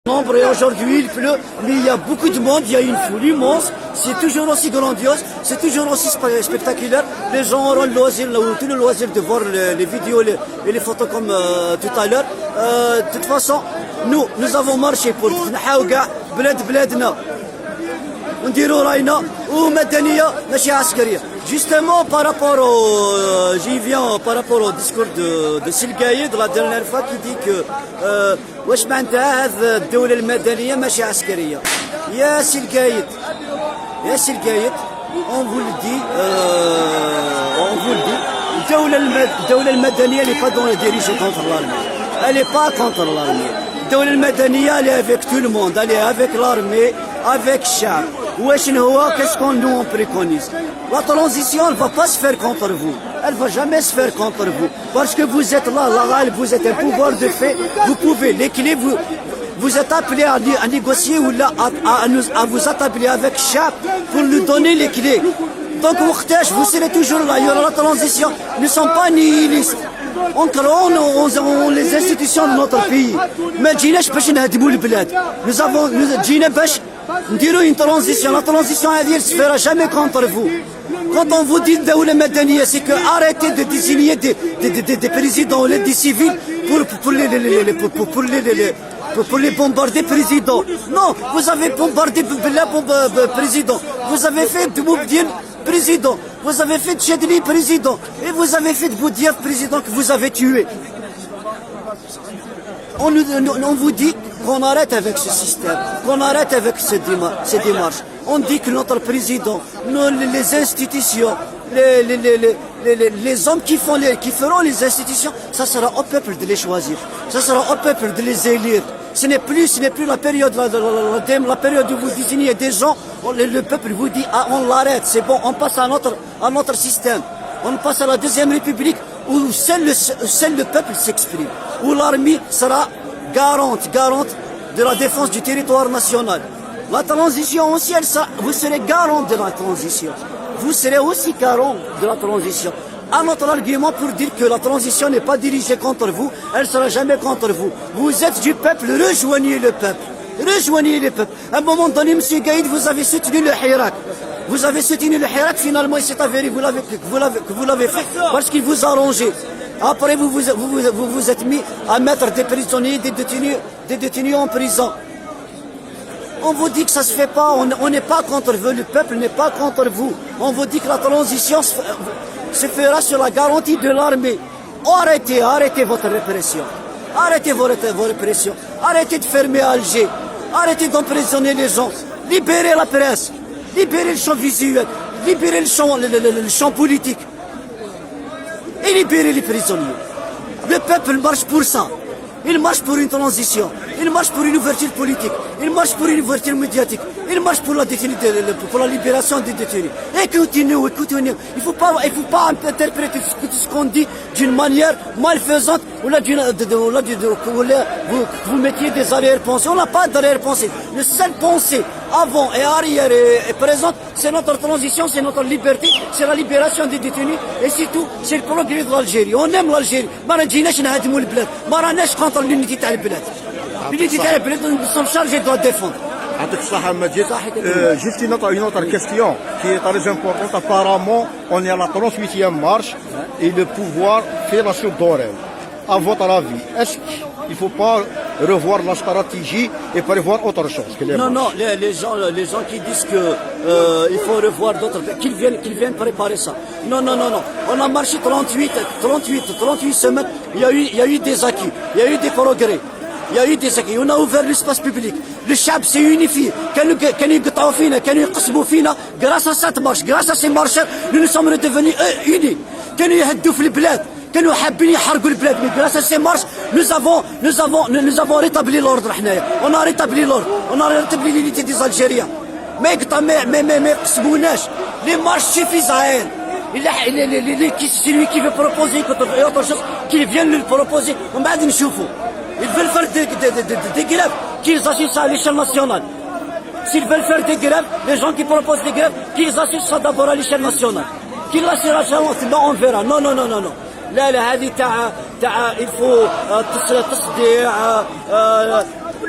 Nombre et aujourd'hui il pleut, mais il y a beaucoup de monde, il y a une foule immense, c'est toujours aussi grandiose, c'est toujours aussi spectaculaire. Les gens auront le loisir, tout le loisir de voir les vidéos et les photos comme tout à l'heure. De toute façon, nous avons marché pour نحاو كاع بلادنا ونديروا راينا ومدنيه ماشي عسكريه. Justement par rapport au discours de Silgaïd la dernière fois qui dit que واش معناتها هذه الدولة المدنية ماشي عسكرية. يا سيلقايد on vous le dit الدولة المدنية اللي pas dans le dirige contre l'armée. Elle n'est pas contre l'armée. الدولة المدنية elle est avec tout le monde, elle est avec l'armée, avec الشعب. Qu'est-ce qu'on nous préconise? La transition ne va pas se faire contre vous. Elle ne va jamais se faire contre vous. Parce que vous êtes là, vous êtes un pouvoir de fait. Vous pouvez, les clés, vous êtes appelés à négocier ou là, à vous attabler avec Chap pour nous donner les clés. Donc, vous serez toujours là. Il y aura la transition. Nous ne sommes pas nihilistes. On croit en les institutions de notre pays. Mais nous avons une transition. La transition elle ne se fera jamais contre vous. Quand on vous dit Daoula Madaniya, c'est que arrêtez de désigner des présidents ou des civils pour les bombarder présidents. Non, vous avez bombardé le président. Vous avez fait de Moubdien président. Vous avez fait de Chedli président. Et vous avez fait de Boudiaf président que vous avez tué. On vous dit qu'on arrête avec ce système, qu'on arrête avec ces démarches. On dit que notre président, les institutions, les hommes qui feront les institutions, ça sera au peuple de les choisir, ça sera au peuple de les élire. Ce n'est plus la période, la période où vous désignez des gens, le peuple vous dit ah, on l'arrête, c'est bon, on passe à notre système. On passe à la deuxième république où seul le peuple s'exprime, où l'armée sera garante de la défense du territoire national. La transition aussi, vous serez garant de la transition. Vous serez aussi garant de la transition. Un autre argument pour dire que la transition n'est pas dirigée contre vous, elle ne sera jamais contre vous. Vous êtes du peuple, rejoignez le peuple. Rejoignez le peuple. À un moment donné, M. Gaïd, vous avez soutenu le Hirak. Vous avez soutenu le Hirak, finalement, il s'est avéré que vous l'avez fait parce qu'il vous a arrangé. Après, vous vous êtes mis à mettre des prisonniers, des détenus en prison. On vous dit que ça ne se fait pas, on n'est pas contre vous, le peuple n'est pas contre vous. On vous dit que la transition se fera sur la garantie de l'armée. Arrêtez votre répression. Arrêtez vos répressions. Arrêtez de fermer Alger. Arrêtez d'emprisonner les gens. Libérez la presse. Libérez le champ visuel. Libérez le champ politique. Et libérez les prisonniers. Le peuple marche pour ça. Il marche pour une transition. Il marche pour une ouverture politique. Il marche pour une ouverture médiatique. Il marche pour la libération des détenus. Écoutez-nous. Il ne faut pas interpréter ce qu'on dit d'une manière malfaisante ou là, vous mettiez des arrière-pensées. On n'a pas d'arrière-pensée. La seule pensée avant et arrière et présente, c'est notre transition, c'est notre liberté, c'est la libération des détenus et c'est tout, c'est le progrès de l'Algérie. On aime l'Algérie. ما رجيناش نهدموا البلاد. ما راناش contre l'unité تاع البلاد. L'unité تاع البلاد nous sommes chargés de la défendre. Juste une autre question qui est très importante. Apparemment, on est à la 38e marche et le pouvoir fait la chose d'oreille. À votre avis, est-ce qu'il ne faut pas revoir la stratégie et prévoir autre chose que les Non, les gens qui disent que il faut revoir d'autres, qu'ils viennent préparer ça. Non. On a marché 38 semaines. Il y a eu des acquis, il y a eu des progrès. Il y a eu des acquis. On a ouvert l'espace public. Le chab s'est unifié. Grâce à cette marche, grâce à ces marcheurs, nous sommes redevenus unis. كانوا حابين يحرقوا البلاد mais grâce à ces marches nous avons rétabli l'ordre on a rétabli l'ordre on a rétabli l'unité des Algériens mais يقسموناش les marches suffisent à elle c'est lui qui veut proposer autre chose qu'il vienne le proposer ومن بعد نشوفوا ils veulent faire des grèves qu'ils assurent ça à l'échelle nationale. S'ils veulent faire des grèves, les gens qui proposent des grèves, qu'ils assurent ça d'abord à l'échelle nationale. Qu'ils l'assurent à l'échelle nationale, on verra. Non. لا هذه تاع il faut تصديع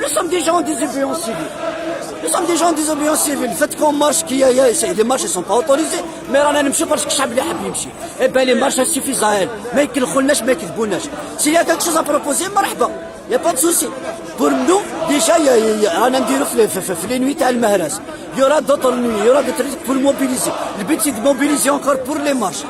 Nous sommes des gens des désobéissants civils. Nous sommes des gens des désobéissants civils. Le fait qu'on marche, les marches ne sont pas autorisées, mais رانا نمشيو parce que الشعب اللي حاب يمشي. Eh ben les marches suffisent à elles. ما يكلخولناش ما يكذبوناش. S'il y a quelque chose à proposer, مرحبا. Il n'y a pas de souci. Pour nous, déjà, رانا نديرو في les nuits تاع المهرس. Il y aura d'autres nuits, il y aura des trucs pour mobiliser. Le but c'est de mobiliser encore pour les marches.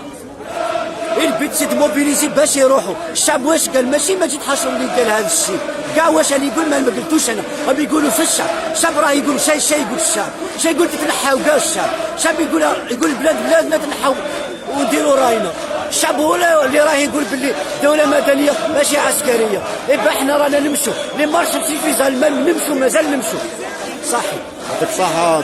البيت سي موبيليزي باش يروحوا. الشعب واش قال؟ ماشي ما جيت حاشر اللي قال هذا الشيء كاع. واش اللي يقول ما قلتوش انا، هم يقولوا في الشعب. الشعب راه يقول شي يقول الشعب، شي يقول تتنحاو كاع الشعب. الشعب يقول بلادنا تنحاو ونديروا راينا. الشعب هو اللي راه يقول باللي دوله مدنيه ماشي عسكريه. إبا احنا رانا نمشوا لي مارش سيفيزا المال نمشوا، مازال نمشوا. صحيح. يعطيك الصحه.